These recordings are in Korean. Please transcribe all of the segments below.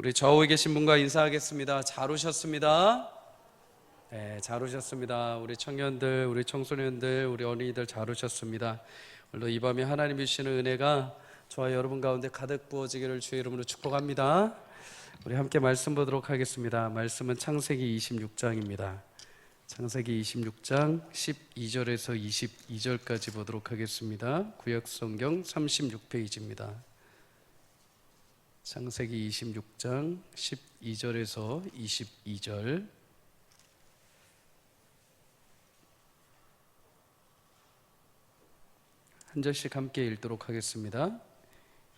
우리 좌우에 계신 분과 인사하겠습니다. 잘 오셨습니다. 네, 잘 오셨습니다. 우리 청년들, 우리 청소년들, 우리 어린이들 잘 오셨습니다. 오늘도 이 밤에 하나님이 주시는 은혜가 저와 여러분 가운데 가득 부어지기를 주의 이름으로 축복합니다. 우리 함께 말씀 보도록 하겠습니다. 말씀은 창세기 26장입니다. 창세기 26장 12절에서 22절까지 보도록 하겠습니다. 구약성경 36페이지입니다. 창세기 26장 12절에서 22절. 한 절씩 함께 읽도록 하겠습니다.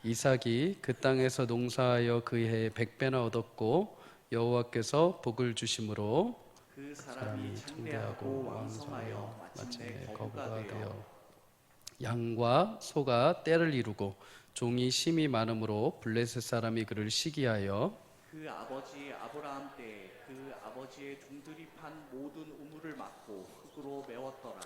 이삭이 그 땅에서 농사하여 그 해에 100배나 얻었고 여호와께서 복을 주심으로 그 사람이 창대하고 왕성하여 마침내 거부가 되어 양과 소가 떼를 이루고 종이 심이 많으므로 블레셋 사람이 그를 시기하여 그 아버지 아브라함 때 그 아버지의 종들이 판 모든 우물을 막고 흙으로 메웠더라.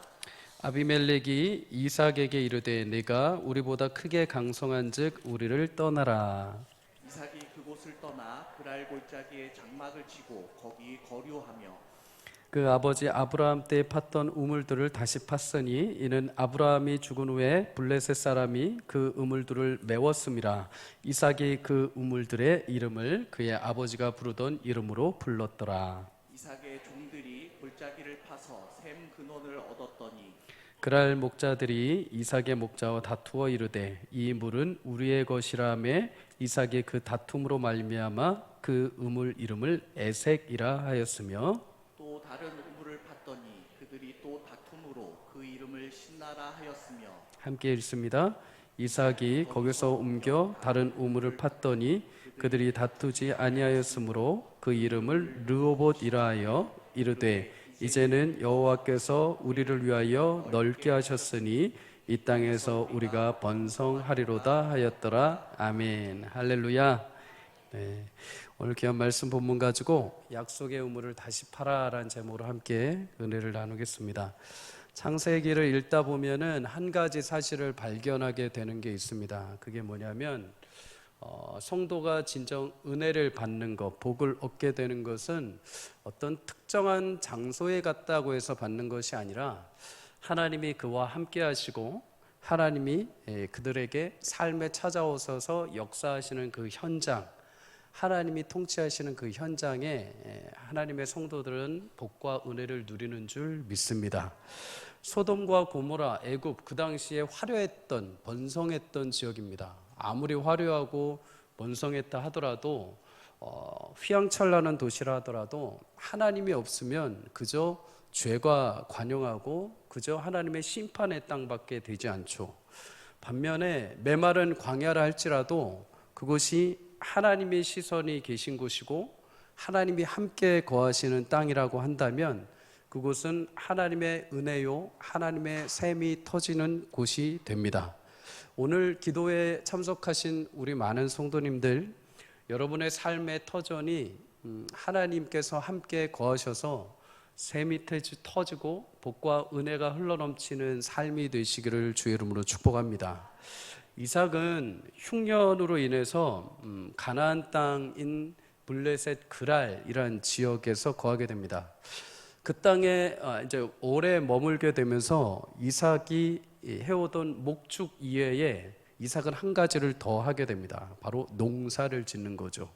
아비멜렉이 이삭에게 이르되 내가 우리보다 크게 강성한즉 우리를 떠나라. 이삭이 그곳을 떠나 그랄 골짜기에 장막을 치고 거기 거류하며 그 아버지 아브라함 때 팠던 우물들을 다시 팠으니 이는 아브라함이 죽은 후에 블레셋 사람이 그 우물들을 메웠음이라. 이삭이 그 우물들의 이름을 그의 아버지가 부르던 이름으로 불렀더라. 이삭의 종들이 골짜기를 파서 샘 근원을 얻었더니 그랄 목자들이 이삭의 목자와 다투어 이르되 이 물은 우리의 것이라매 이삭이 그 다툼으로 말미암아 그 우물 이름을 에색이라 하였으며 또 다른 우물을 팠더니 그들이 또 다툼으로 그 이름을 신나라 하였으며 함께 읽습니다. 이삭이 거기서 옮겨 다른 우물을 팠더니 그들이 다투지 아니하였으므로 그 이름을 르호봇이라 하여 이르되 이제는 여호와께서 우리를 위하여 넓게 하셨으니 이 땅에서 우리가 번성하리로다 하였더라. 아멘. 할렐루야. 네. 오늘 귀한 말씀 본문 가지고 약속의 우물을 다시 파라라는 제목으로 함께 은혜를 나누겠습니다. 창세기를 읽다 보면은 한 가지 사실을 발견하게 되는 게 있습니다. 그게 뭐냐면 성도가 진정 은혜를 받는 것, 복을 얻게 되는 것은 어떤 특정한 장소에 갔다고 해서 받는 것이 아니라 하나님이 그와 함께 하시고 하나님이 그들에게 삶에 찾아오셔서 역사하시는 그 현장, 하나님이 통치하시는 그 현장에 하나님의 성도들은 복과 은혜를 누리는 줄 믿습니다. 소돔과 고모라, 애굽 그 당시에 화려했던 번성했던 지역입니다. 아무리 화려하고 번성했다 하더라도 휘황찬란한 도시라 하더라도 하나님이 없으면 그저 죄가 관영하고 그저 하나님의 심판의 땅밖에 되지 않죠. 반면에 메마른 광야라 할지라도 그것이 하나님의 시선이 계신 곳이고 하나님이 함께 거하시는 땅이라고 한다면 그곳은 하나님의 은혜요 하나님의 샘이 터지는 곳이 됩니다. 오늘 기도에 참석하신 우리 많은 성도님들, 여러분의 삶의 터전이 하나님께서 함께 거하셔서 샘이 터지고 복과 은혜가 흘러넘치는 삶이 되시기를 주의 이름으로 축복합니다. 이삭은 흉년으로 인해서 가나안 땅인 블레셋 그랄이라는 지역에서 거하게 됩니다. 그 땅에 이제 오래 머물게 되면서 이삭이 해오던 목축 이외에 이삭은 한 가지를 더 하게 됩니다. 바로 농사를 짓는 거죠.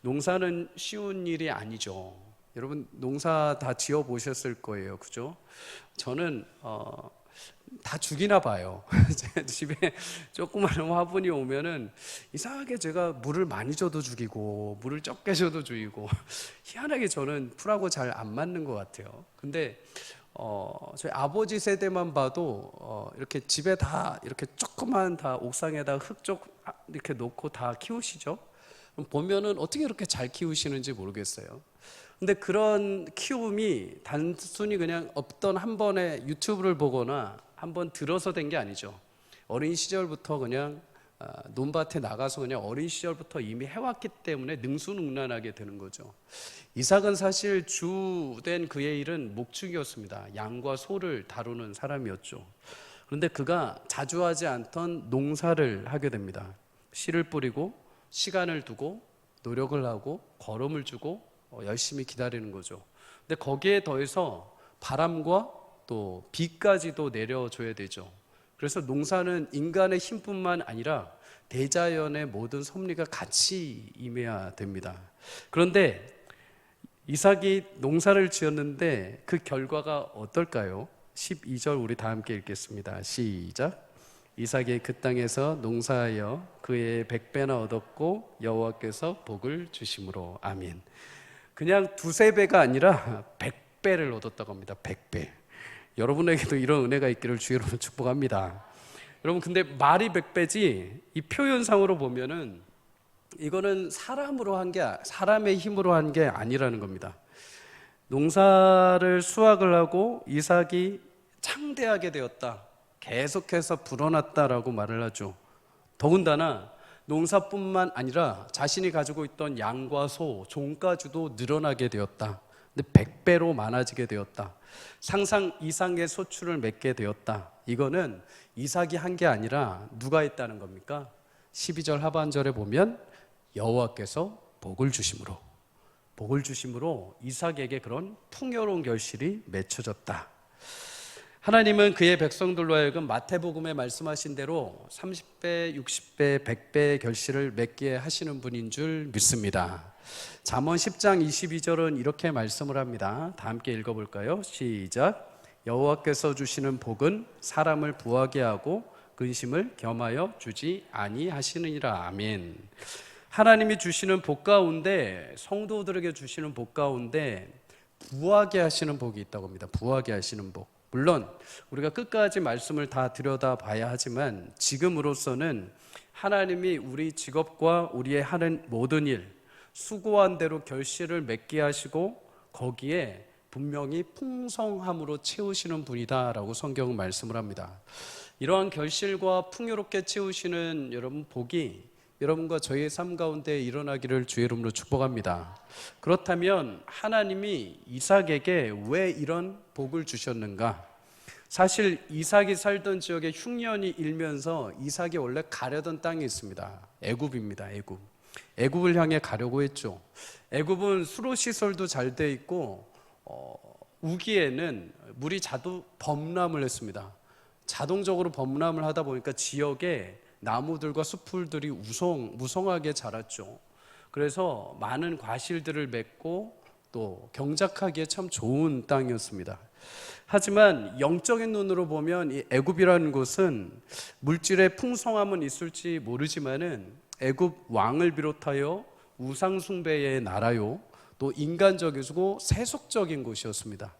농사는 쉬운 일이 아니죠. 여러분 농사 다 지어 보셨을 거예요, 그죠? 저는 다 죽이나 봐요. 제 집에 조그마한 화분이 오면은 이상하게 제가 물을 많이 줘도 죽이고 물을 적게 줘도 죽이고 희한하게 저는 풀하고 잘 안 맞는 것 같아요. 근데 저희 아버지 세대만 봐도 이렇게 집에 다 이렇게 조그만 다 옥상에다 흙 쪽 이렇게 놓고 다 키우시죠. 보면은 어떻게 이렇게 잘 키우시는지 모르겠어요. 근데 그런 키움이 단순히 그냥 없던 한 번에 유튜브를 보거나 한번 들어서 된 게 아니죠. 어린 시절부터 그냥 논밭에 나가서 그냥 어린 시절부터 이미 해왔기 때문에 능수능란하게 되는 거죠. 이삭은 사실 주된 그의 일은 목축이었습니다. 양과 소를 다루는 사람이었죠. 그런데 그가 자주 하지 않던 농사를 하게 됩니다. 씨를 뿌리고 시간을 두고 노력을 하고 걸음을 주고 열심히 기다리는 거죠. 근데 거기에 더해서 바람과 또 비까지도 내려줘야 되죠. 그래서 농사는 인간의 힘뿐만 아니라 대자연의 모든 섭리가 같이 임해야 됩니다. 그런데 이삭이 농사를 지었는데 그 결과가 어떨까요? 12절 우리 다 함께 읽겠습니다. 시작. 이삭이 그 땅에서 농사하여 그의 100배나 얻었고 여호와께서 복을 주심으로. 아멘. 그냥 두세 배가 아니라 100배를 얻었다고 합니다. 100배. 여러분에게도 이런 은혜가 있기를 주의 이름으로 축복합니다. 여러분, 근데 말이 100배지 이 표현상으로 보면은 이거는 사람의 힘으로 한 게 아니라는 겁니다. 농사를 수확을 하고 이삭이 창대하게 되었다, 계속해서 불어났다라고 말을 하죠. 더군다나 농사뿐만 아니라 자신이 가지고 있던 양과 소, 종까지도 늘어나게 되었다. 근데 100배로 많아지게 되었다. 상상 이상의 소출을 맺게 되었다. 이거는 이삭이 한 게 아니라 누가 했다는 겁니까? 12절 하반절에 보면 여호와께서 복을 주심으로 이삭에게 그런 풍요로운 결실이 맺혀졌다. 하나님은 그의 백성들로 하여금 마태복음에 말씀하신 대로 30배, 60배, 100배의 결실을 맺게 하시는 분인 줄 믿습니다. 잠언 10장 22절은 이렇게 말씀을 합니다. 다 함께 읽어볼까요? 시작. 여호와께서 주시는 복은 사람을 부하게 하고 근심을 겸하여 주지 아니하시느니라. 아멘. 하나님이 주시는 복 가운데, 성도들에게 주시는 복 가운데 부하게 하시는 복이 있다고 합니다. 부하게 하시는 복. 물론 우리가 끝까지 말씀을 다 들여다봐야 하지만 지금으로서는 하나님이 우리 직업과 우리의 하는 모든 일, 수고한 대로 결실을 맺게 하시고 거기에 분명히 풍성함으로 채우시는 분이다라고 성경은 말씀을 합니다. 이러한 결실과 풍요롭게 채우시는 여러분 복이 여러분과 저희의 삶 가운데 일어나기를 주의 이름으로 축복합니다. 그렇다면 하나님이 이삭에게 왜 이런 복을 주셨는가? 사실 이삭이 살던 지역에 흉년이 일면서 이삭이 원래 가려던 땅이 있습니다. 애굽입니다. 애굽을 향해 가려고 했죠. 애굽은 수로 시설도 잘 돼 있고 우기에는 물이 범람을 했습니다. 자동적으로 범람을 하다 보니까 지역에 나무들과 숲풀들이 무성하게 자랐죠. 그래서 많은 과실들을 맺고 또 경작하기에 참 좋은 땅이었습니다. 하지만 영적인 눈으로 보면 이 애굽이라는 곳은 물질의 풍성함은 있을지 모르지만은 애굽 왕을 비롯하여 우상 숭배의 나라요, 또 인간적이고 세속적인 곳이었습니다.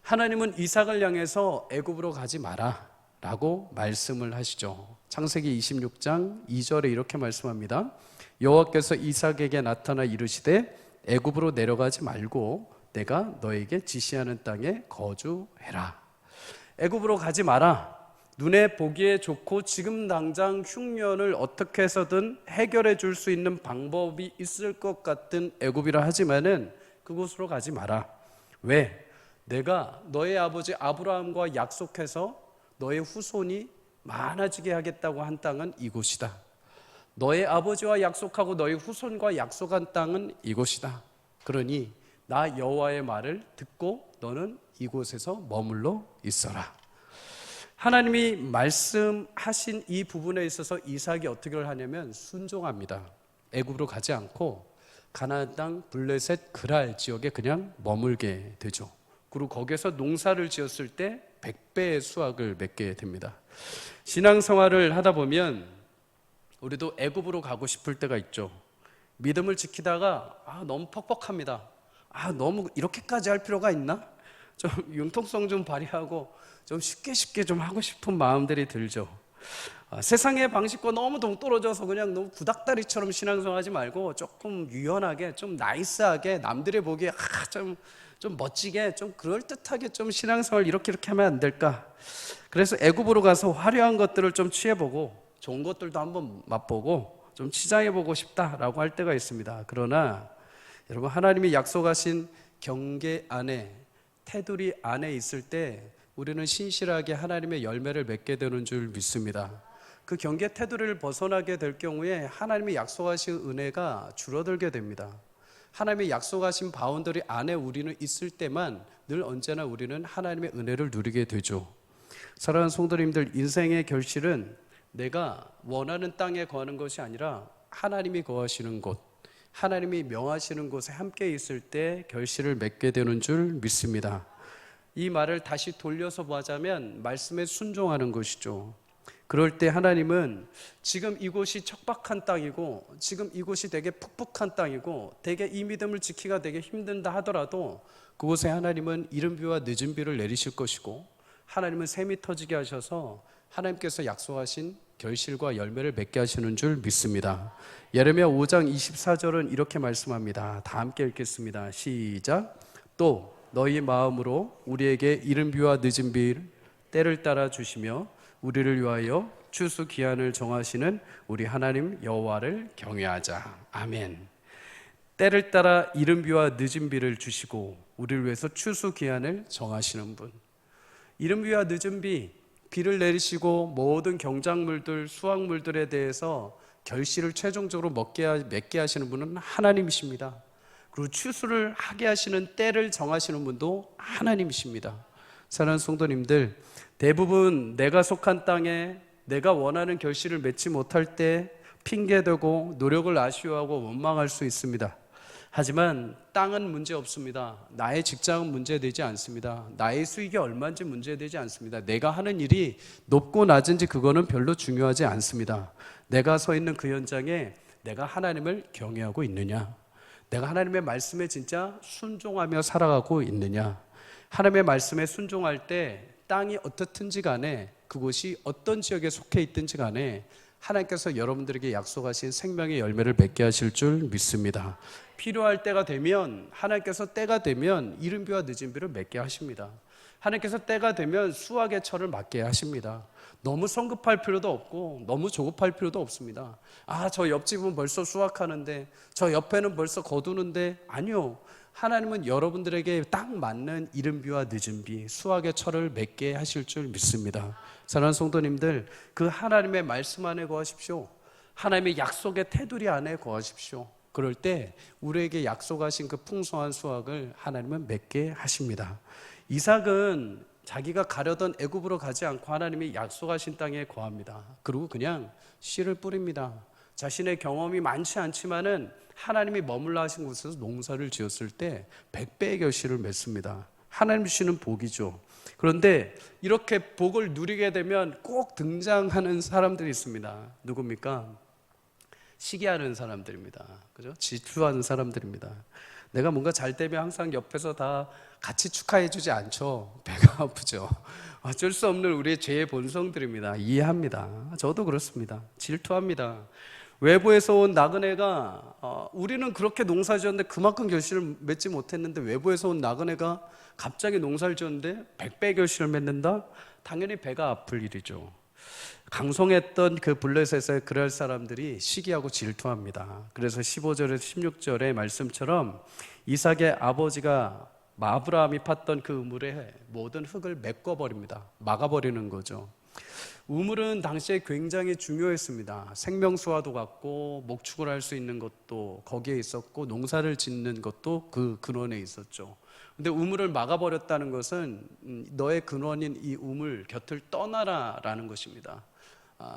하나님은 이삭을 향해서 애굽으로 가지 마라 라고 말씀을 하시죠. 창세기 26장 2절에 이렇게 말씀합니다. 여호와께서 이삭에게 나타나 이르시되 애굽으로 내려가지 말고 내가 너에게 지시하는 땅에 거주해라. 애굽으로 가지 마라. 눈에 보기에 좋고 지금 당장 흉년을 어떻게 해서든 해결해 줄 수 있는 방법이 있을 것 같은 애굽이라 하지만은 그곳으로 가지 마라. 왜? 내가 너의 아버지 아브라함과 약속해서 너의 후손이 많아지게 하겠다고 한 땅은 이곳이다. 너의 아버지와 약속하고 너의 후손과 약속한 땅은 이곳이다. 그러니 나 여호와의 말을 듣고 너는 이곳에서 머물러 있어라. 하나님이 말씀하신 이 부분에 있어서 이삭이 어떻게 하냐면 순종합니다. 애굽으로 가지 않고 가나안 땅 블레셋 그랄 지역에 그냥 머물게 되죠. 그리고 거기에서 농사를 지었을 때 100배의 수확을 맺게 됩니다. 신앙생활을 하다 보면 우리도 애굽으로 가고 싶을 때가 있죠. 믿음을 지키다가 너무 퍽퍽합니다. 너무 이렇게까지 할 필요가 있나? 좀 융통성 좀 발휘하고 좀 쉽게 좀 하고 싶은 마음들이 들죠. 세상의 방식과 너무 동떨어져서 그냥 너무 구닥다리처럼 신앙생활하지 말고 조금 유연하게, 좀 나이스하게, 남들이 보기에 좀 멋지게, 좀 그럴듯하게 좀 신앙생활 이렇게 하면 안 될까? 그래서 애굽으로 가서 화려한 것들을 좀 취해보고 좋은 것들도 한번 맛보고 좀 치장해보고 싶다라고 할 때가 있습니다. 그러나 여러분, 하나님이 약속하신 경계 안에, 테두리 안에 있을 때 우리는 신실하게 하나님의 열매를 맺게 되는 줄 믿습니다. 그 경계 테두리를 벗어나게 될 경우에 하나님이 약속하신 은혜가 줄어들게 됩니다. 하나님의 약속하신 바운더리 안에 우리는 있을 때만 늘 언제나 우리는 하나님의 은혜를 누리게 되죠. 사랑하는 성도님들, 인생의 결실은 내가 원하는 땅에 거하는 것이 아니라 하나님이 거하시는 곳, 하나님이 명하시는 곳에 함께 있을 때 결실을 맺게 되는 줄 믿습니다. 이 말을 다시 돌려서 보자면 말씀에 순종하는 것이죠. 그럴 때 하나님은 지금 이곳이 척박한 땅이고 지금 이곳이 되게 푹푹한 땅이고 되게 이 믿음을 지키기가 되게 힘든다 하더라도 그곳에 하나님은 이른 비와 늦은 비를 내리실 것이고 하나님은 샘이 터지게 하셔서 하나님께서 약속하신 결실과 열매를 맺게 하시는 줄 믿습니다. 예레미야 5장 24절은 이렇게 말씀합니다. 다 함께 읽겠습니다. 시작. 또 너희 마음으로 우리에게 이른 비와 늦은 비 때를 따라 주시며 우리를 위하여 추수 기한을 정하시는 우리 하나님 여호와를 경외하자. 아멘. 때를 따라 이른 비와 늦은 비를 주시고 우리를 위해서 추수 기한을 정하시는 분, 이른 비와 늦은 비, 비를 내리시고 모든 경작물들, 수확물들에 대해서 결실을 최종적으로 맺게 하시는 분은 하나님이십니다. 그리고 추수를 하게 하시는 때를 정하시는 분도 하나님이십니다. 사랑하는 성도님들, 대부분 내가 속한 땅에 내가 원하는 결실을 맺지 못할 때 핑계대고 노력을 아쉬워하고 원망할 수 있습니다. 하지만 땅은 문제 없습니다. 나의 직장은 문제되지 않습니다. 나의 수익이 얼마인지 문제되지 않습니다. 내가 하는 일이 높고 낮은지 그거는 별로 중요하지 않습니다. 내가 서 있는 그 현장에 내가 하나님을 경외하고 있느냐, 내가 하나님의 말씀에 진짜 순종하며 살아가고 있느냐. 하나님의 말씀에 순종할 때 땅이 어떻든지 간에 그곳이 어떤 지역에 속해 있든지 간에 하나님께서 여러분들에게 약속하신 생명의 열매를 맺게 하실 줄 믿습니다. 필요할 때가 되면 하나님께서 때가 되면 이른 비와 늦은 비를 맺게 하십니다. 하나님께서 때가 되면 수확의 철을 맞게 하십니다. 너무 성급할 필요도 없고 너무 조급할 필요도 없습니다. 저 옆집은 벌써 수확하는데 저 옆에는 벌써 거두는데, 아니요. 하나님은 여러분들에게 딱 맞는 이른 비와 늦은 비, 수확의 철을 맺게 하실 줄 믿습니다. 사랑하는 성도님들, 그 하나님의 말씀 안에 거하십시오. 하나님의 약속의 테두리 안에 거하십시오. 그럴 때 우리에게 약속하신 그 풍성한 수확을 하나님은 맺게 하십니다. 이삭은 자기가 가려던 애굽으로 가지 않고 하나님이 약속하신 땅에 거합니다. 그리고 그냥 씨를 뿌립니다. 자신의 경험이 많지 않지만은 하나님이 머물러 하신 곳에서 농사를 지었을 때 100배의 결실을 맺습니다. 하나님 주시는 복이죠. 그런데 이렇게 복을 누리게 되면 꼭 등장하는 사람들이 있습니다. 누굽니까? 시기하는 사람들입니다. 그죠? 질투하는 사람들입니다. 내가 뭔가 잘 되면 항상 옆에서 다 같이 축하해 주지 않죠. 배가 아프죠. 어쩔 수 없는 우리의 죄의 본성들입니다. 이해합니다. 저도 그렇습니다. 질투합니다. 외부에서 온 나그네가 우리는 그렇게 농사 지었는데 그만큼 결실을 맺지 못했는데 외부에서 온 나그네가 갑자기 농사를 지었는데 100배 결실을 맺는다? 당연히 배가 아플 일이죠. 강성했던 그 블레셋의 그럴 사람들이 시기하고 질투합니다. 그래서 15절에서 16절의 말씀처럼 이삭의 아버지가 아브라함이 팠던 그 우물에 모든 흙을 메꿔버립니다. 막아버리는 거죠. 우물은 당시에 굉장히 중요했습니다. 생명수와도 같고 목축을 할 수 있는 것도 거기에 있었고 농사를 짓는 것도 그 근원에 있었죠. 근데 우물을 막아버렸다는 것은 너의 근원인 이 우물 곁을 떠나라라는 것입니다.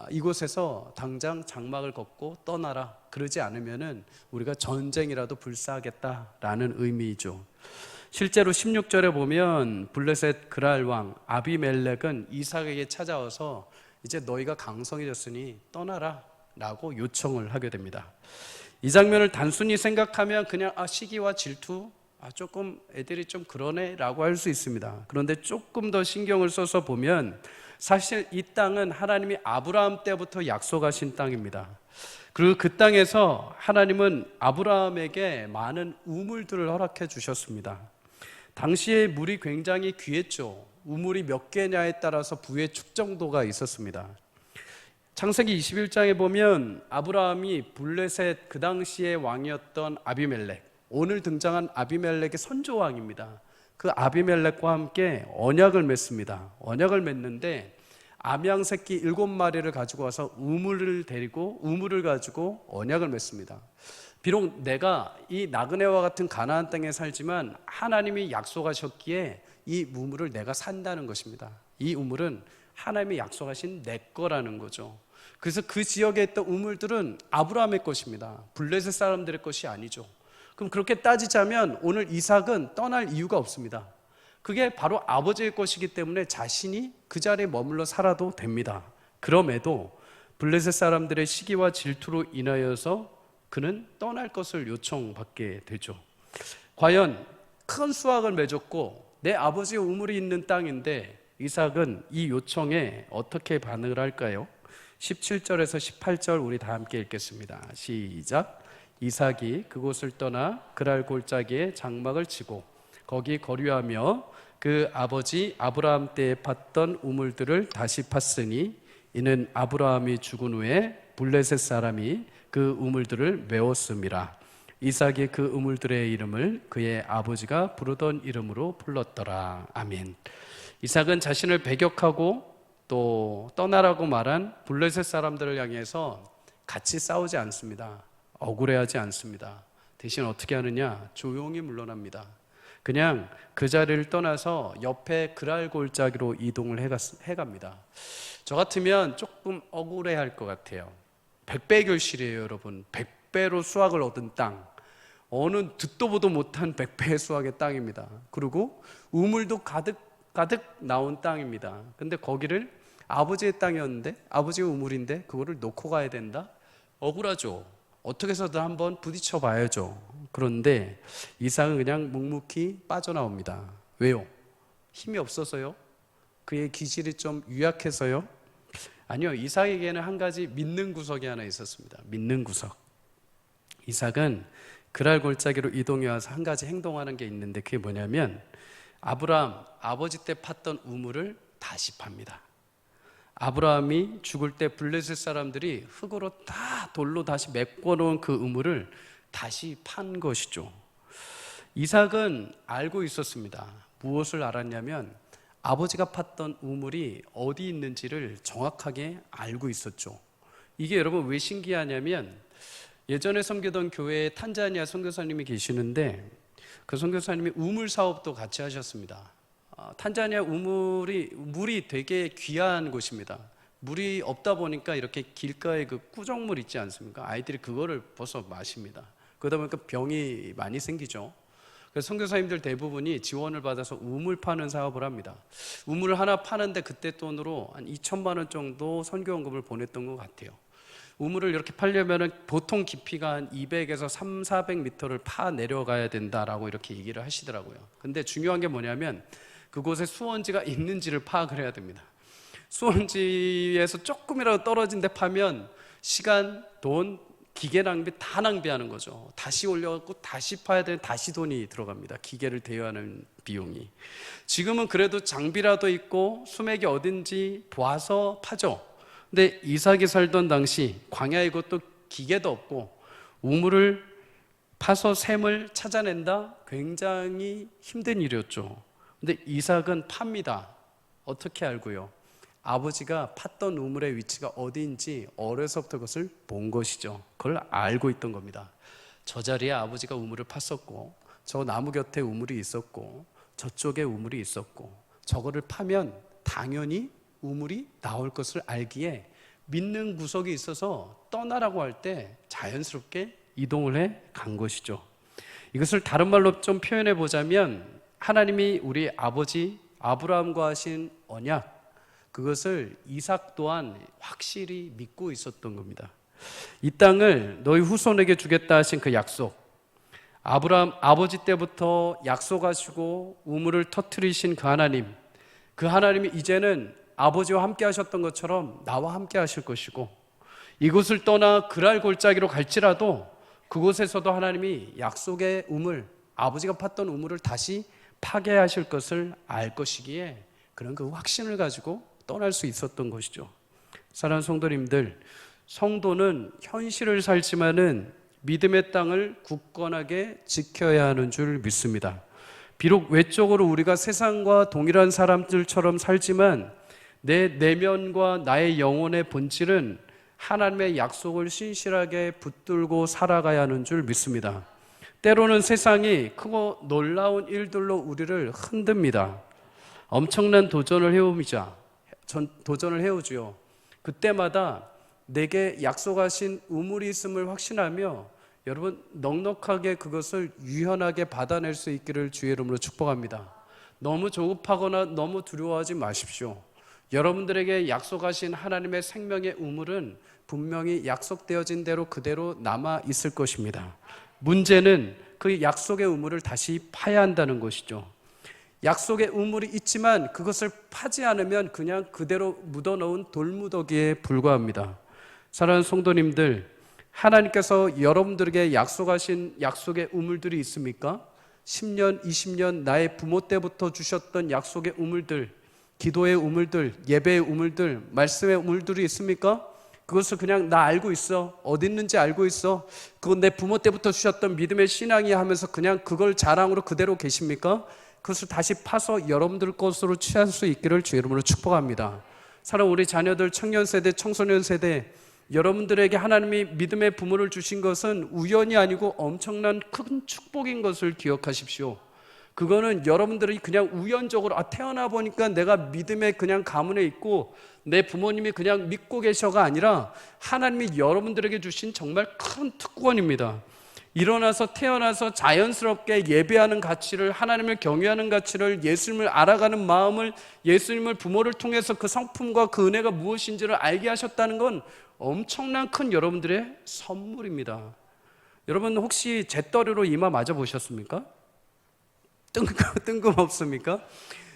이곳에서 당장 장막을 걷고 떠나라. 그러지 않으면은 우리가 전쟁이라도 불사하겠다라는 의미이죠. 실제로 16절에 보면 블레셋 그랄 왕 아비멜렉은 이삭에게 찾아와서 이제 너희가 강성해졌으니 떠나라 라고 요청을 하게 됩니다. 이 장면을 단순히 생각하면 그냥 시기와 질투, 조금 애들이 좀 그러네 라고 할 수 있습니다. 그런데 조금 더 신경을 써서 보면 사실 이 땅은 하나님이 아브라함 때부터 약속하신 땅입니다. 그리고 그 땅에서 하나님은 아브라함에게 많은 우물들을 허락해 주셨습니다. 당시에 물이 굉장히 귀했죠. 우물이 몇 개냐에 따라서 부의 축정도가 있었습니다. 창세기 21장에 보면 아브라함이 블레셋 그 당시의 왕이었던 아비멜렉, 오늘 등장한 아비멜렉의 선조왕입니다. 그 아비멜렉과 함께 언약을 맺습니다. 언약을 맺는데 암양 새끼 7마리를 가지고 와서 우물을 가지고 언약을 맺습니다. 비록 내가 이 나그네와 같은 가나안 땅에 살지만 하나님이 약속하셨기에 이 우물을 내가 산다는 것입니다. 이 우물은 하나님이 약속하신 내 거라는 거죠. 그래서 그 지역에 있던 우물들은 아브라함의 것입니다. 블레셋 사람들의 것이 아니죠. 그럼 그렇게 따지자면 오늘 이삭은 떠날 이유가 없습니다. 그게 바로 아버지의 것이기 때문에 자신이 그 자리에 머물러 살아도 됩니다. 그럼에도 블레셋 사람들의 시기와 질투로 인하여서 그는 떠날 것을 요청받게 되죠. 과연 큰 수확을 맺었고 내 아버지의 우물이 있는 땅인데 이삭은 이 요청에 어떻게 반응을 할까요? 17절에서 18절 우리 다 함께 읽겠습니다. 시작. 이삭이 그곳을 떠나 그랄 골짜기에 장막을 치고 거기 거류하며 그 아버지 아브라함 때에 팠던 우물들을 다시 팠으니 이는 아브라함이 죽은 후에 블레셋 사람이 그 우물들을 메웠음이라. 이삭이 그 우물들의 이름을 그의 아버지가 부르던 이름으로 불렀더라. 아멘. 이삭은 자신을 배격하고 또 떠나라고 말한 블레셋 사람들을 향해서 같이 싸우지 않습니다. 억울해하지 않습니다. 대신 어떻게 하느냐? 조용히 물러납니다. 그냥 그 자리를 떠나서 옆에 그랄 골짜기로 이동을 해갑니다. 저 같으면 조금 억울해할 것 같아요. 100배 결실이에요, 여러분. 100배로 수확을 얻은 땅, 어느 듣도 보도 못한 100배의 수확의 땅입니다. 그리고 우물도 가득 나온 땅입니다. 근데 거기를 아버지의 땅이었는데, 아버지의 우물인데 그거를 놓고 가야 된다? 억울하죠. 어떻게 해서든 한번 부딪혀 봐야죠. 그런데 이삭은 그냥 묵묵히 빠져나옵니다. 왜요? 힘이 없어서요? 그의 기질이 좀 유약해서요? 아니요, 이삭에게는 한 가지 믿는 구석이 하나 있었습니다. 믿는 구석. 이삭은 그랄 골짜기로 이동해 와서 한 가지 행동하는 게 있는데 그게 뭐냐면 아브라함 아버지 때 팠던 우물을 다시 팝니다. 아브라함이 죽을 때 블레셋 사람들이 흙으로 다 돌로 다시 메꿔놓은 그 우물을 다시 판 것이죠. 이삭은 알고 있었습니다. 무엇을 알았냐면 아버지가 팠던 우물이 어디 있는지를 정확하게 알고 있었죠. 이게 여러분 왜 신기하냐면 예전에 섬기던 교회에 탄자니아 선교사님이 계시는데 그 선교사님이 우물 사업도 같이 하셨습니다. 탄자니아 물이 되게 귀한 곳입니다. 물이 없다 보니까 이렇게 길가에 그 꾸정물 있지 않습니까? 아이들이 그거를 벗어 마십니다. 그러다 보니까 병이 많이 생기죠. 그래서 선교사님들 대부분이 지원을 받아서 우물 파는 사업을 합니다. 우물을 하나 파는데 그때 돈으로 한 2천만 원 정도 선교원금을 보냈던 것 같아요. 우물을 이렇게 파려면 보통 깊이가 한 200에서 400m를 파 내려가야 된다라고 이렇게 얘기를 하시더라고요. 근데 중요한 게 뭐냐면 그곳에 수원지가 있는지를 파악을 해야 됩니다. 수원지에서 조금이라도 떨어진 데 파면 시간, 돈, 기계 낭비 다 낭비하는 거죠. 다시 올려갖고 다시 파야 되는 다시 돈이 들어갑니다. 기계를 대여하는 비용이. 지금은 그래도 장비라도 있고 수맥이 어딘지 봐서 파죠. 근데 이삭이 살던 당시 광야이고 또 기계도 없고 우물을 파서 샘을 찾아낸다? 굉장히 힘든 일이었죠. 근데 이삭은 팝니다. 어떻게 알고요? 아버지가 팠던 우물의 위치가 어디인지 어려서부터 그것을 본 것이죠. 그걸 알고 있던 겁니다. 저 자리에 아버지가 우물을 팠었고 저 나무 곁에 우물이 있었고 저쪽에 우물이 있었고 저거를 파면 당연히 우물이 나올 것을 알기에 믿는 구석이 있어서 떠나라고 할 때 자연스럽게 이동을 해 간 것이죠. 이것을 다른 말로 좀 표현해 보자면 하나님이 우리 아버지 아브라함과 하신 언약, 그것을 이삭 또한 확실히 믿고 있었던 겁니다. 이 땅을 너희 후손에게 주겠다 하신 그 약속, 아브라함 아버지 때부터 약속하시고 우물을 터뜨리신 그 하나님이 이제는 아버지와 함께 하셨던 것처럼 나와 함께 하실 것이고 이곳을 떠나 그랄 골짜기로 갈지라도 그곳에서도 하나님이 약속의 우물, 아버지가 팠던 우물을 다시 파괴하실 것을 알 것이기에 그런 그 확신을 가지고 떠날 수 있었던 것이죠. 사랑하는 성도님들, 성도는 현실을 살지만은 믿음의 땅을 굳건하게 지켜야 하는 줄 믿습니다. 비록 외적으로 우리가 세상과 동일한 사람들처럼 살지만 내 내면과 나의 영혼의 본질은 하나님의 약속을 신실하게 붙들고 살아가야 하는 줄 믿습니다. 때로는 세상이 크고 놀라운 일들로 우리를 흔듭니다. 엄청난 도전을 해오지요. 그때마다 내게 약속하신 우물이 있음을 확신하며 여러분 넉넉하게 그것을 유연하게 받아낼 수 있기를 주의 이름으로 축복합니다. 너무 조급하거나 너무 두려워하지 마십시오. 여러분들에게 약속하신 하나님의 생명의 우물은 분명히 약속되어진 대로 그대로 남아 있을 것입니다. 문제는 그 약속의 우물을 다시 파야 한다는 것이죠. 약속의 우물이 있지만 그것을 파지 않으면 그냥 그대로 묻어놓은 돌무더기에 불과합니다. 사랑하는 성도님들, 하나님께서 여러분들에게 약속하신 약속의 우물들이 있습니까? 10년, 20년 나의 부모 때부터 주셨던 약속의 우물들, 기도의 우물들, 예배의 우물들, 말씀의 우물들이 있습니까? 그것을 그냥 나 알고 있어, 어디 있는지 알고 있어, 그건 내 부모 때부터 주셨던 믿음의 신앙이 하면서 그냥 그걸 자랑으로 그대로 계십니까? 그것을 다시 파서 여러분들 것으로 취할 수 있기를 주의 이름으로 축복합니다. 사랑하는 우리 자녀들, 청년 세대, 청소년 세대, 여러분들에게 하나님이 믿음의 부모를 주신 것은 우연이 아니고 엄청난 큰 축복인 것을 기억하십시오. 그거는 여러분들이 그냥 우연적으로 태어나 보니까 내가 믿음의 그냥 가문에 있고 내 부모님이 그냥 믿고 계셔가 아니라 하나님이 여러분들에게 주신 정말 큰 특권입니다. 일어나서 태어나서 자연스럽게 예배하는 가치를, 하나님을 경외하는 가치를, 예수님을 알아가는 마음을, 예수님을 부모를 통해서 그 성품과 그 은혜가 무엇인지를 알게 하셨다는 건 엄청난 큰 여러분들의 선물입니다. 여러분 혹시 잿더리로 이마 맞아 보셨습니까? 뜬금없습니까?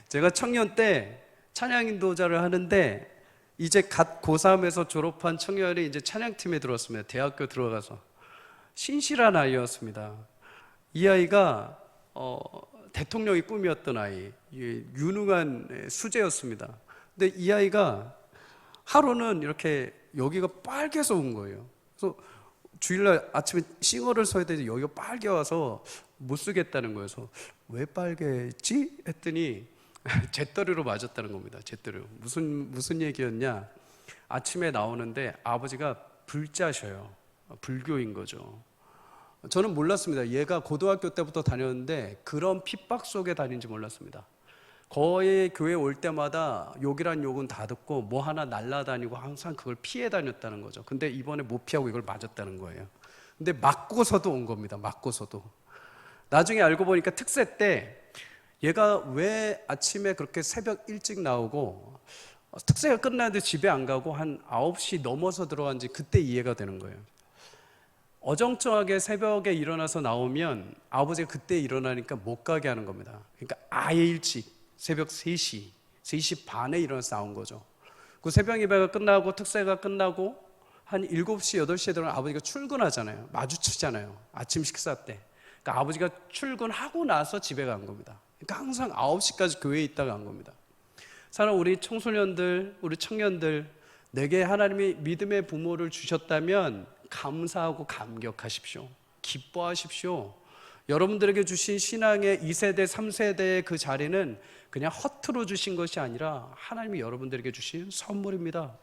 제가 청년 때 찬양 인도자를 하는데 이제 갓 고3에서 졸업한 청년이 이제 찬양팀에 들어왔습니다. 대학교 들어가서 신실한 아이였습니다. 이 아이가 대통령이 꿈이었던 아이, 유능한 수재였습니다. 근데 이 아이가 하루는 이렇게 여기가 빨개서 온 거예요. 그래서 주일날 아침에 싱어를 써야 되는데 여기가 빨개 와서 못 쓰겠다는 거예요. 그래서 왜 빨개지? 했더니 잿더리로 맞았다는 겁니다. 잿더리로. 무슨 얘기였냐? 아침에 나오는데 아버지가 불자셔요. 불교인 거죠. 저는 몰랐습니다. 얘가 고등학교 때부터 다녔는데 그런 핍박 속에 다닌지 몰랐습니다. 거의 교회 올 때마다 욕이란 욕은 다 듣고 뭐 하나 날라다니고 항상 그걸 피해 다녔다는 거죠. 근데 이번에 못 피하고 이걸 맞았다는 거예요. 근데 맞고서도 온 겁니다. 맞고서도. 나중에 알고 보니까 특세 때 얘가 왜 아침에 그렇게 새벽 일찍 나오고 특세가 끝났는데 집에 안 가고 한 9시 넘어서 들어간지 그때 이해가 되는 거예요. 어정쩡하게 새벽에 일어나서 나오면 아버지가 그때 일어나니까 못 가게 하는 겁니다. 그러니까 아예 일찍 새벽 3시, 3시 반에 일어나서 나온 거죠. 그 새벽 예배가 끝나고 특세가 끝나고 한 7시, 8시에 들어가면 아버지가 출근하잖아요. 마주치잖아요. 아침 식사 때. 그러니까 아버지가 출근하고 나서 집에 간 겁니다. 그러니까 항상 9시까지 교회에 있다가 간 겁니다. 사랑하는 우리 청소년들, 우리 청년들, 내게 하나님이 믿음의 부모를 주셨다면 감사하고 감격하십시오. 기뻐하십시오. 여러분들에게 주신 신앙의 2세대, 3세대의 그 자리는 그냥 허투루 주신 것이 아니라 하나님이 여러분들에게 주신 선물입니다.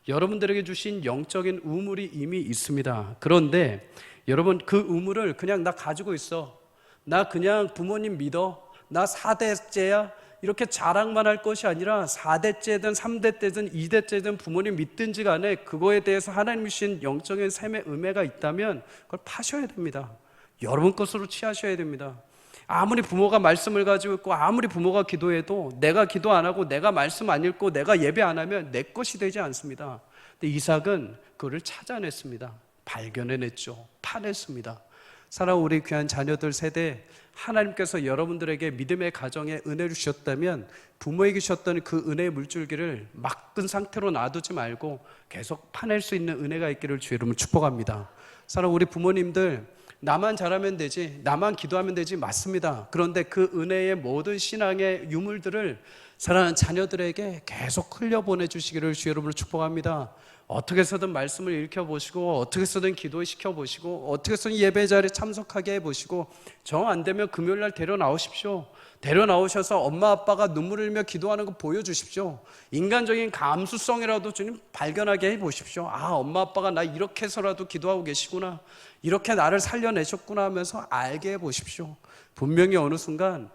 여러분들에게 주신 영적인 우물이 이미 있습니다. 그런데 여러분 그 우물을 그냥 나 가지고 있어, 나 그냥 부모님 믿어, 나 4대째야 이렇게 자랑만 할 것이 아니라 4대째든 3대째든 2대째든 부모님 믿든지 간에 그거에 대해서 하나님이 주신 영적인 삶의 은혜가 있다면 그걸 파셔야 됩니다. 여러분 것으로 취하셔야 됩니다. 아무리 부모가 말씀을 가지고 있고 아무리 부모가 기도해도 내가 기도 안 하고 내가 말씀 안 읽고 내가 예배 안 하면 내 것이 되지 않습니다. 근데 이삭은 그를 찾아냈습니다. 발견해냈죠. 파냈습니다. 사랑하는 우리 귀한 자녀들 세대, 하나님께서 여러분들에게 믿음의 가정에 은혜를 주셨다면 부모에게 주셨던 그 은혜의 물줄기를 막은 상태로 놔두지 말고 계속 파낼 수 있는 은혜가 있기를 주의 이름으로 축복합니다. 사랑하는 우리 부모님들, 나만 잘하면 되지, 나만 기도하면 되지, 맞습니다. 그런데 그 은혜의 모든 신앙의 유물들을 사랑하는 자녀들에게 계속 흘려보내 주시기를 주의 이름으로 축복합니다. 어떻게 해서든 말씀을 일으켜보시고 어떻게 해서든 기도시켜보시고 어떻게 해서든 예배 자리에 참석하게 해보시고 정 안 되면 금요일날 데려나오십시오. 데려나오셔서 엄마 아빠가 눈물 흘리며 기도하는 거 보여주십시오. 인간적인 감수성이라도 주님 발견하게 해보십시오. 아, 엄마 아빠가 나 이렇게 해서라도 기도하고 계시구나, 이렇게 나를 살려내셨구나 하면서 알게 해보십시오. 분명히 어느 순간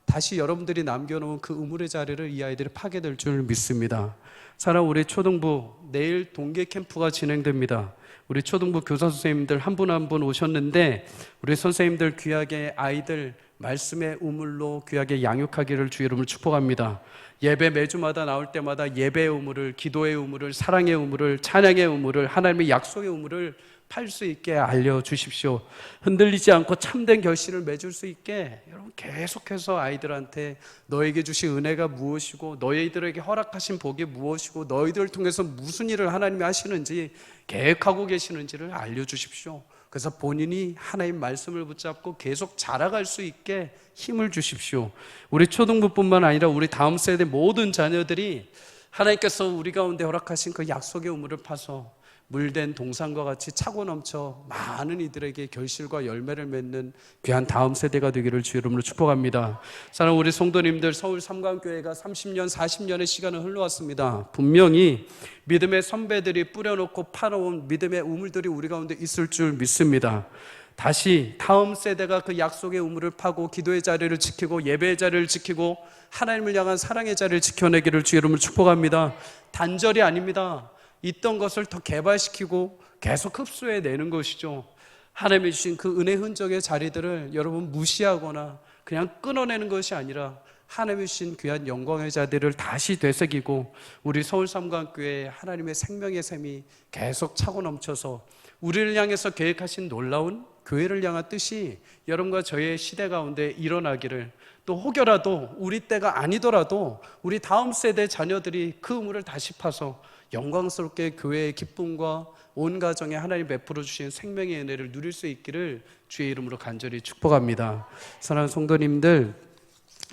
다시 여러분들이 남겨놓은 그 우물의 자리를 이 아이들이 파게 될 줄 믿습니다. 사랑하는 우리 초등부, 내일 동계 캠프가 진행됩니다. 우리 초등부 교사 선생님들 한 분 한 분 오셨는데 우리 선생님들 귀하게 아이들 말씀의 우물로 귀하게 양육하기를 주의 이름으로 축복합니다. 예배 매주마다 나올 때마다 예배의 우물을, 기도의 우물을, 사랑의 우물을, 찬양의 우물을, 하나님의 약속의 우물을 팔 수 있게 알려주십시오. 흔들리지 않고 참된 결실을 맺을 수 있게 여러분 계속해서 아이들한테 너에게 주신 은혜가 무엇이고 너희들에게 허락하신 복이 무엇이고 너희들을 통해서 무슨 일을 하나님이 하시는지 계획하고 계시는지를 알려주십시오. 그래서 본인이 하나님 말씀을 붙잡고 계속 자라갈 수 있게 힘을 주십시오. 우리 초등부뿐만 아니라 우리 다음 세대 모든 자녀들이 하나님께서 우리 가운데 허락하신 그 약속의 우물을 파서 물된 동산과 같이 차고 넘쳐 많은 이들에게 결실과 열매를 맺는 귀한 다음 세대가 되기를 주의 이름으로 축복합니다. 사랑하는 우리 성도님들, 서울 삼강교회가 30년, 40년의 시간을 흘러왔습니다. 분명히 믿음의 선배들이 뿌려놓고 파놓은 믿음의 우물들이 우리 가운데 있을 줄 믿습니다. 다시 다음 세대가 그 약속의 우물을 파고 기도의 자리를 지키고 예배의 자리를 지키고 하나님을 향한 사랑의 자리를 지켜내기를 주의 이름으로 축복합니다. 단절이 아닙니다. 있던 것을 더 개발시키고 계속 흡수해내는 것이죠. 하나님이 주신 그 은혜 흔적의 자리들을 여러분 무시하거나 그냥 끊어내는 것이 아니라 하나님이 주신 귀한 영광의 자리를 다시 되새기고 우리 서울삼강교회 하나님의 생명의 샘이 계속 차고 넘쳐서 우리를 향해서 계획하신 놀라운 교회를 향한 뜻이 여러분과 저의 시대 가운데 일어나기를, 또 혹여라도 우리 때가 아니더라도 우리 다음 세대 자녀들이 그 우물을 다시 파서 영광스럽게 교회의 기쁨과 온 가정에 하나님 베풀어 주신 생명의 은혜를 누릴 수 있기를 주의 이름으로 간절히 축복합니다. 사랑하는 성도님들,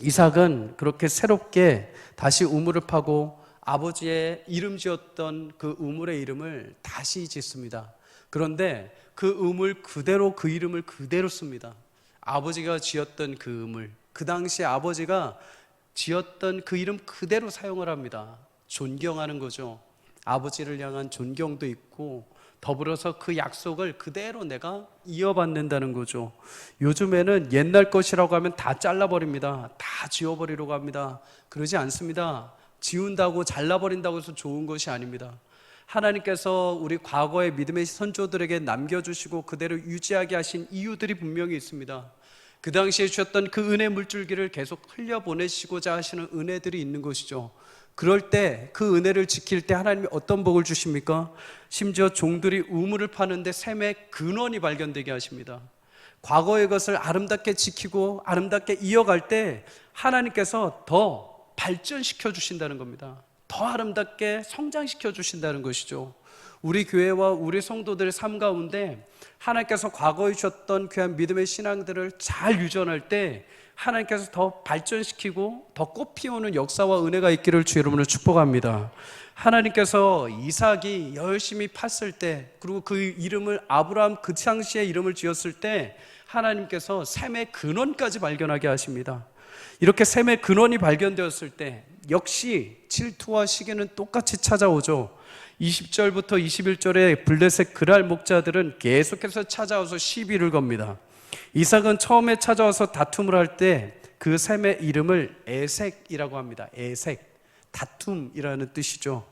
이삭은 그렇게 새롭게 다시 우물을 파고 아버지의 이름 지었던 그 우물의 이름을 다시 짓습니다. 그런데 그 우물 그대로, 그 이름을 그대로 씁니다. 아버지가 지었던 그 우물, 그 당시 아버지가 지었던 그 이름 그대로 사용을 합니다. 존경하는 거죠. 아버지를 향한 존경도 있고 더불어서 그 약속을 그대로 내가 이어받는다는 거죠. 요즘에는 옛날 것이라고 하면 다 잘라버립니다. 다 지워버리려고 합니다. 그러지 않습니다. 지운다고 잘라버린다고 해서 좋은 것이 아닙니다. 하나님께서 우리 과거의 믿음의 선조들에게 남겨주시고 그대로 유지하게 하신 이유들이 분명히 있습니다. 그 당시에 주셨던 그 은혜 물줄기를 계속 흘려보내시고자 하시는 은혜들이 있는 것이죠. 그럴 때 그 은혜를 지킬 때 하나님이 어떤 복을 주십니까? 심지어 종들이 우물을 파는데 샘의 근원이 발견되게 하십니다. 과거의 것을 아름답게 지키고 아름답게 이어갈 때 하나님께서 더 발전시켜 주신다는 겁니다. 더 아름답게 성장시켜 주신다는 것이죠. 우리 교회와 우리 성도들의 삶 가운데 하나님께서 과거에 주셨던 귀한 믿음의 신앙들을 잘 유전할 때 하나님께서 더 발전시키고 더 꽃피우는 역사와 은혜가 있기를 주의 이름으로 축복합니다. 하나님께서 이삭이 열심히 팠을 때, 그리고 그 이름을 아브라함 그 당시에 이름을 지었을 때 하나님께서 샘의 근원까지 발견하게 하십니다. 이렇게 샘의 근원이 발견되었을 때 역시 질투와 시기는 똑같이 찾아오죠. 20절부터 21절에 블레셋 그랄 목자들은 계속해서 찾아와서 시비를 겁니다. 이삭은 처음에 찾아와서 다툼을 할 때 그 샘의 이름을 에색이라고 합니다. 에색, 다툼이라는 뜻이죠.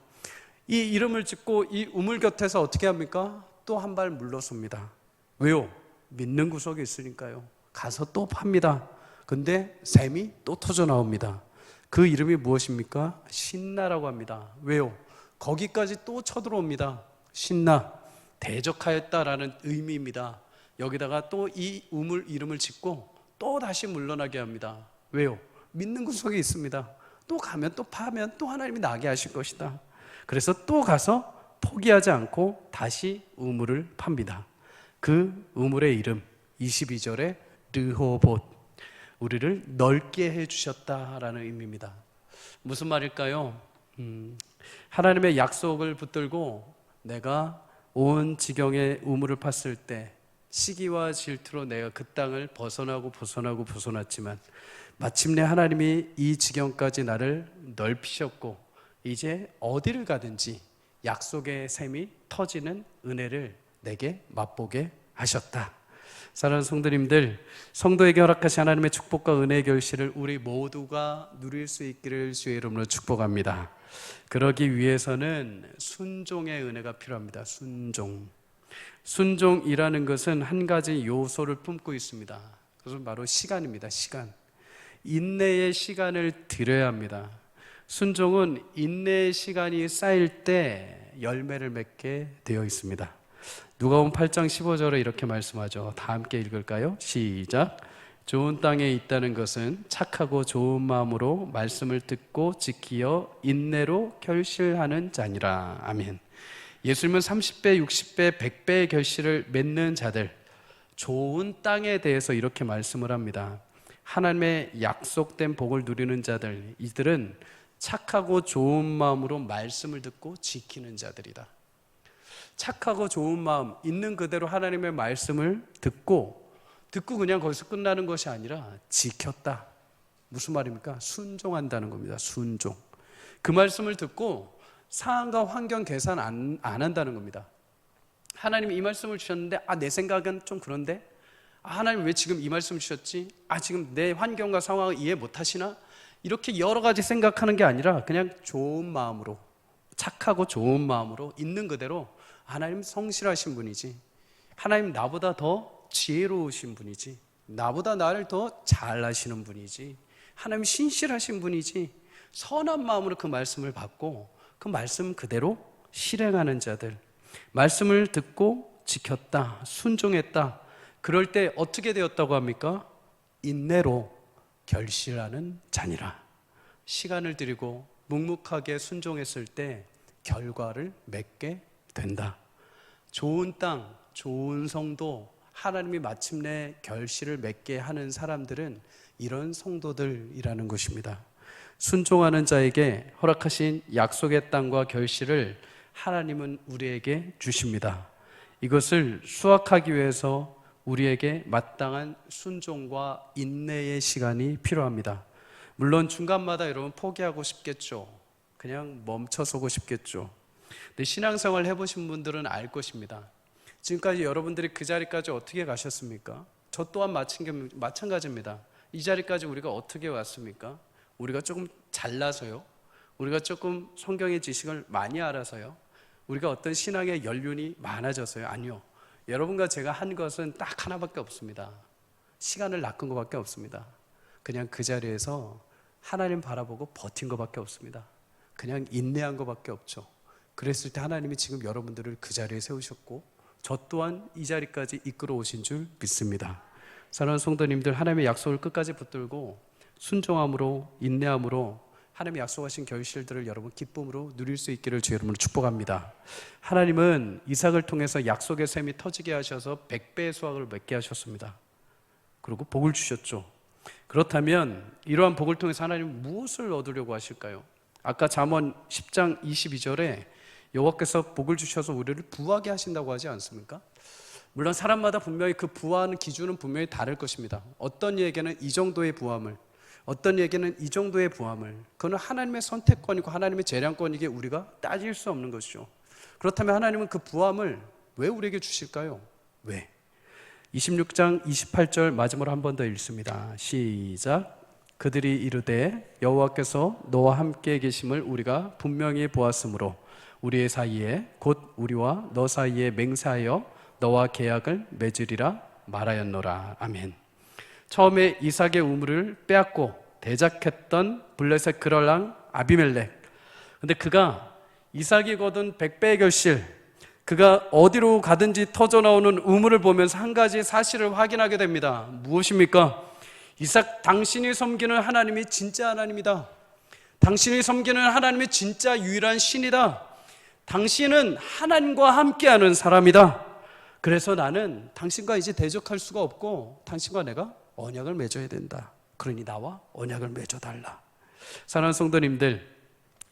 이 이름을 짓고 이 우물 곁에서 어떻게 합니까? 또 한 발 물러섭니다. 왜요? 믿는 구석이 있으니까요. 가서 또 팝니다. 근데 샘이 또 터져 나옵니다. 그 이름이 무엇입니까? 신나라고 합니다. 왜요? 거기까지 또 쳐들어옵니다. 신나, 대적하였다라는 의미입니다. 여기다가 또 이 우물 이름을 짓고 또 다시 물러나게 합니다. 왜요? 믿는 구석이 있습니다. 또 가면 또 파면 또 하나님이 나게 하실 것이다. 그래서 또 가서 포기하지 않고 다시 우물을 팝니다. 그 우물의 이름 22절에 르호봇, 우리를 넓게 해주셨다라는 의미입니다. 무슨 말일까요? 하나님의 약속을 붙들고 내가 온 지경의 우물을 팠을 때 시기와 질투로 내가 그 땅을 벗어났지만 마침내 하나님이 이 지경까지 나를 넓히셨고 이제 어디를 가든지 약속의 샘이 터지는 은혜를 내게 맛보게 하셨다. 사랑하는 성도님들, 성도에게 허락하신 하나님의 축복과 은혜의 결실을 우리 모두가 누릴 수 있기를 주의 이름으로 축복합니다. 그러기 위해서는 순종의 은혜가 필요합니다. 순종이라는 것은 한 가지 요소를 품고 있습니다. 그것은 바로 시간입니다. 시간. 인내의 시간을 드려야 합니다. 순종은 인내의 시간이 쌓일 때 열매를 맺게 되어 있습니다. 누가복음 8장 15절에 이렇게 말씀하죠. 다 함께 읽을까요? 시작. 좋은 땅에 있다는 것은 착하고 좋은 마음으로 말씀을 듣고 지키어 인내로 결실하는 자니라. 아멘. 예수님은 30배, 60배, 100배의 결실을 맺는 자들, 좋은 땅에 대해서 이렇게 말씀을 합니다. 하나님의 약속된 복을 누리는 자들, 이들은 착하고 좋은 마음으로 말씀을 듣고 지키는 자들이다. 착하고 좋은 마음, 있는 그대로 하나님의 말씀을 듣고 그냥 거기서 끝나는 것이 아니라 지켰다. 무슨 말입니까? 순종한다는 겁니다. 순종. 그 말씀을 듣고 상황과 환경 계산 안 한다는 겁니다. 하나님이 이 말씀을 주셨는데 내 생각은 좀 그런데 하나님 왜 지금 이 말씀 주셨지? 지금 내 환경과 상황을 이해 못 하시나? 이렇게 여러 가지 생각하는 게 아니라 그냥 좋은 마음으로, 착하고 좋은 마음으로 있는 그대로 하나님 성실하신 분이지, 하나님 나보다 더 지혜로우신 분이지, 나보다 나를 더 잘하시는 분이지, 하나님 신실하신 분이지, 선한 마음으로 그 말씀을 받고 그 말씀 그대로 실행하는 자들, 말씀을 듣고 지켰다, 순종했다. 그럴 때 어떻게 되었다고 합니까? 인내로 결실하는 자니라. 시간을 들이고 묵묵하게 순종했을 때 결과를 맺게 된다. 좋은 땅, 좋은 성도, 하나님이 마침내 결실을 맺게 하는 사람들은 이런 성도들이라는 것입니다. 순종하는 자에게 허락하신 약속의 땅과 결실을 하나님은 우리에게 주십니다. 이것을 수확하기 위해서 우리에게 마땅한 순종과 인내의 시간이 필요합니다. 물론 중간마다 여러분 포기하고 싶겠죠. 그냥 멈춰서고 싶겠죠. 근데 신앙생활 해보신 분들은 알 것입니다. 지금까지 여러분들이 그 자리까지 어떻게 가셨습니까? 저 또한 마찬가지입니다. 이 자리까지 우리가 어떻게 왔습니까? 우리가 조금 잘나서요? 우리가 조금 성경의 지식을 많이 알아서요? 우리가 어떤 신앙의 연륜이 많아져서요? 아니요. 여러분과 제가 한 것은 딱 하나밖에 없습니다. 시간을 낚은 것밖에 없습니다. 그냥 그 자리에서 하나님 바라보고 버틴 것밖에 없습니다. 그냥 인내한 것밖에 없죠. 그랬을 때 하나님이 지금 여러분들을 그 자리에 세우셨고 저 또한 이 자리까지 이끌어 오신 줄 믿습니다. 사랑하는 성도님들, 하나님의 약속을 끝까지 붙들고 순종함으로, 인내함으로 하나님의 약속하신 결실들을 여러분 기쁨으로 누릴 수 있기를 주 여러분을 축복합니다. 하나님은 이삭을 통해서 약속의 샘이 터지게 하셔서 100배의 수확을 맺게 하셨습니다. 그리고 복을 주셨죠. 그렇다면 이러한 복을 통해서 하나님은 무엇을 얻으려고 하실까요? 아까 잠언 10장 22절에 여호와께서 복을 주셔서 우리를 부하게 하신다고 하지 않습니까? 물론 사람마다 분명히 그 부하는 기준은 분명히 다를 것입니다. 어떤 이에게는 이 정도의 부함을, 어떤 이에게는 이 정도의 부함을, 그건 하나님의 선택권이고 하나님의 재량권이기에 우리가 따질 수 없는 것이죠. 그렇다면 하나님은 그 부함을 왜 우리에게 주실까요? 왜? 26장 28절 마지막으로 한 번 더 읽습니다. 시작. 그들이 이르되 여호와께서 너와 함께 계심을 우리가 분명히 보았으므로 우리의 사이에 곧 우리와 너 사이에 맹세하여 너와 계약을 맺으리라 말하였노라. 아멘. 처음에 이삭의 우물을 빼앗고 대적했던 블레셋 그럴랑 아비멜렉. 근데 그가 이삭이 거둔 100배의 결실, 그가 어디로 가든지 터져나오는 우물을 보면서 한 가지 사실을 확인하게 됩니다. 무엇입니까? 이삭, 당신이 섬기는 하나님이 진짜 하나님이다. 당신이 섬기는 하나님이 진짜 유일한 신이다. 당신은 하나님과 함께하는 사람이다. 그래서 나는 당신과 이제 대적할 수가 없고 당신과 내가 언약을 맺어야 된다. 그러니 나와 언약을 맺어달라. 사랑하는 성도님들,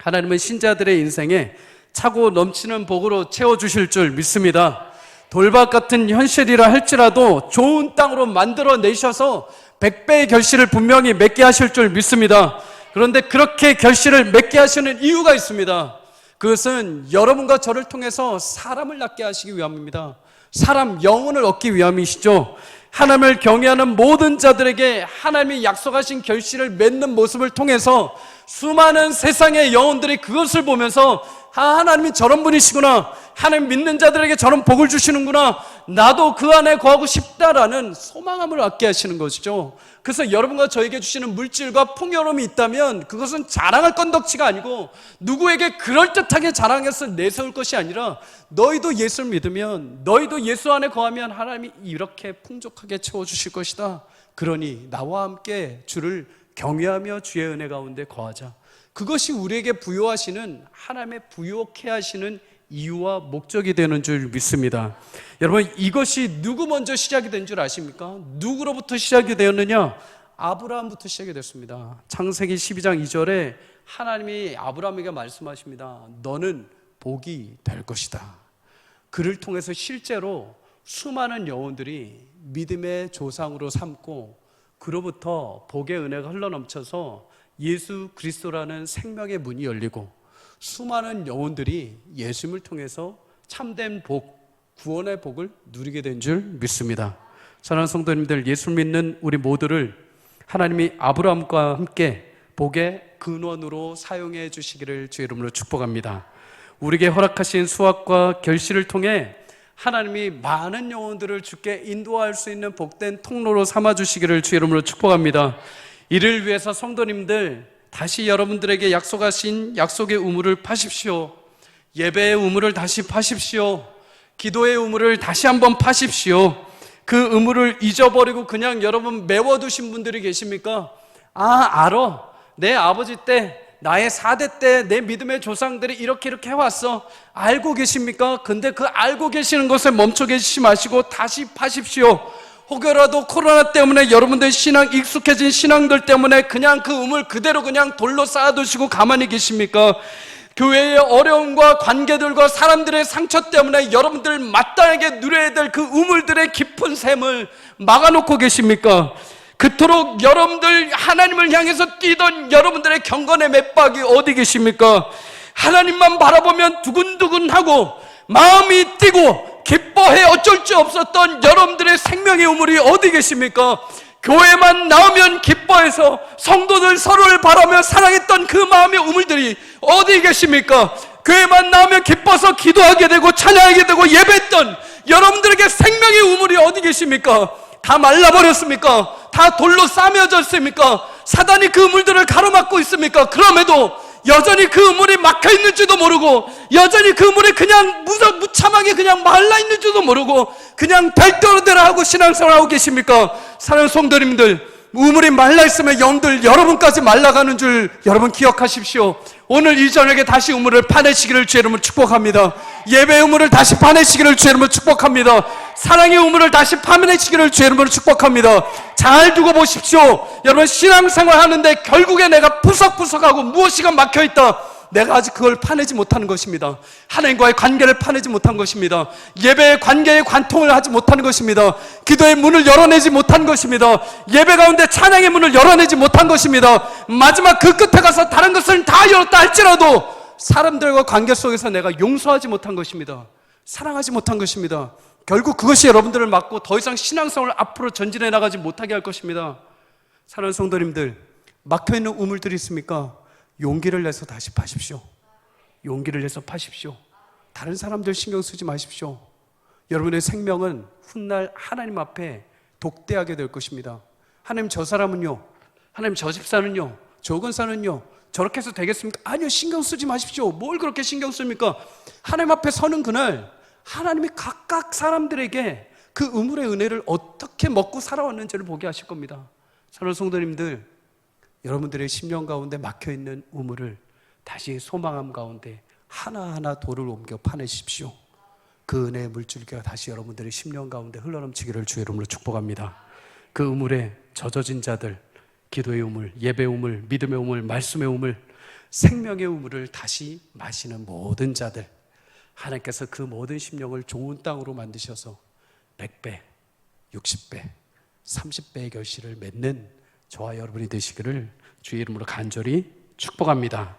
하나님은 신자들의 인생에 차고 넘치는 복으로 채워주실 줄 믿습니다. 돌박 같은 현실이라 할지라도 좋은 땅으로 만들어내셔서 100배의 결실을 분명히 맺게 하실 줄 믿습니다. 그런데 그렇게 결실을 맺게 하시는 이유가 있습니다. 그것은 여러분과 저를 통해서 사람을 낫게 하시기 위함입니다. 사람 영혼을 얻기 위함이시죠. 하나님을 경외하는 모든 자들에게 하나님이 약속하신 결실을 맺는 모습을 통해서 수많은 세상의 영혼들이 그것을 보면서 하나님이 저런 분이시구나, 하나님 믿는 자들에게 저런 복을 주시는구나, 나도 그 안에 거하고 싶다라는 소망함을 얻게 하시는 것이죠. 그래서 여러분과 저에게 주시는 물질과 풍요로움이 있다면 그것은 자랑할 건덕지가 아니고 누구에게 그럴듯하게 자랑해서 내세울 것이 아니라, 너희도 예수를 믿으면, 너희도 예수 안에 거하면 하나님이 이렇게 풍족하게 채워주실 것이다. 그러니 나와 함께 주를 경외하며 주의 은혜 가운데 거하자. 그것이 우리에게 부여하시는, 하나님의 부여케 하시는 이유와 목적이 되는 줄 믿습니다. 여러분, 이것이 누구 먼저 시작이 된 줄 아십니까? 누구로부터 시작이 되었느냐? 아브라함부터 시작이 됐습니다. 창세기 12장 2절에 하나님이 아브라함에게 말씀하십니다. 너는 복이 될 것이다. 그를 통해서 실제로 수많은 영혼들이 믿음의 조상으로 삼고, 그로부터 복의 은혜가 흘러넘쳐서 예수 그리스도라는 생명의 문이 열리고, 수많은 영혼들이 예수님을 통해서 참된 복, 구원의 복을 누리게 된 줄 믿습니다. 사랑하는 성도님들, 예수 믿는 우리 모두를 하나님이 아브라함과 함께 복의 근원으로 사용해 주시기를 주의 이름으로 축복합니다. 우리에게 허락하신 수확과 결실을 통해 하나님이 많은 영혼들을 주께 인도할 수 있는 복된 통로로 삼아 주시기를 주의 이름으로 축복합니다. 이를 위해서 성도님들, 다시 여러분들에게 약속하신 약속의 우물을 파십시오. 예배의 우물을 다시 파십시오. 기도의 우물을 다시 한번 파십시오. 그 우물을 잊어버리고 그냥 여러분 메워두신 분들이 계십니까? 알아. 내 아버지 때, 나의 4대 때 내 믿음의 조상들이 이렇게 해왔어. 알고 계십니까? 근데 그 알고 계시는 것에 멈춰 계시지 마시고 다시 파십시오. 혹여라도 코로나 때문에 여러분들 신앙, 익숙해진 신앙들 때문에 그냥 그 우물 그대로 그냥 돌로 쌓아두시고 가만히 계십니까? 교회의 어려움과 관계들과 사람들의 상처 때문에 여러분들 마땅하게 누려야 될 그 우물들의 깊은 샘을 막아놓고 계십니까? 그토록 여러분들 하나님을 향해서 뛰던 여러분들의 경건의 맷박이 어디 계십니까? 하나님만 바라보면 두근두근하고 마음이 뛰고 기뻐해 어쩔 수 없었던 여러분들의 생명의 우물이 어디 계십니까? 교회만 나오면 기뻐해서 성도들 서로를 바라며 사랑했던 그 마음의 우물들이 어디 계십니까? 교회만 나오면 기뻐서 기도하게 되고 찬양하게 되고 예배했던 여러분들에게 생명의 우물이 어디 계십니까? 다 말라버렸습니까? 다 돌로 싸매어졌습니까? 사단이 그 우물들을 가로막고 있습니까? 그럼에도 여전히 그 우물이 막혀있는지도 모르고, 여전히 그 우물이 그냥 무참하게 그냥 말라있는지도 모르고 그냥 별도로대로 하고 신앙생활하고 계십니까? 사랑하는 성도님들, 우물이 말라있으면 영들 여러분까지 말라가는 줄 여러분 기억하십시오. 오늘 이 저녁에 다시 우물을 파내시기를 주의 이름으로 축복합니다. 예배의 우물을 다시 파내시기를 주의 이름으로 축복합니다. 사랑의 우물을 다시 파내시기를 주의 이름으로 축복합니다. 잘 두고 보십시오. 여러분, 신앙생활 하는데 결국에 내가 푸석푸석하고 무엇이가 막혀있다, 내가 아직 그걸 파내지 못하는 것입니다. 하나님과의 관계를 파내지 못한 것입니다. 예배의 관계의 관통을 하지 못하는 것입니다. 기도의 문을 열어내지 못한 것입니다. 예배 가운데 찬양의 문을 열어내지 못한 것입니다. 마지막 그 끝에 가서 다른 것을 다 열었다 할지라도 사람들과 관계 속에서 내가 용서하지 못한 것입니다. 사랑하지 못한 것입니다. 결국 그것이 여러분들을 막고 더 이상 신앙생활을 앞으로 전진해 나가지 못하게 할 것입니다. 사랑하는 성도님들, 막혀있는 우물들이 있습니까? 용기를 내서 다시 파십시오. 용기를 내서 파십시오. 다른 사람들 신경 쓰지 마십시오. 여러분의 생명은 훗날 하나님 앞에 독대하게 될 것입니다. 하나님, 저 사람은요, 하나님 저 집사는요, 저 근사는요, 저렇게 해서 되겠습니까? 아니요, 신경 쓰지 마십시오. 뭘 그렇게 신경 씁니까? 하나님 앞에 서는 그날 하나님이 각각 사람들에게 그 우물의 은혜를 어떻게 먹고 살아왔는지를 보게 하실 겁니다. 사랑하는 성도님들, 여러분들의 심령 가운데 막혀있는 우물을 다시 소망함 가운데 하나하나 돌을 옮겨 파내십시오. 그 은혜의 물줄기가 다시 여러분들의 심령 가운데 흘러넘치기를 주의 이름으로 축복합니다. 그 우물에 젖어진 자들, 기도의 우물, 예배의 우물, 믿음의 우물, 말씀의 우물, 생명의 우물을 다시 마시는 모든 자들, 하나님께서 그 모든 심령을 좋은 땅으로 만드셔서 100배, 60배, 30배의 결실을 맺는 저와 여러분이 되시기를 주의 이름으로 간절히 축복합니다.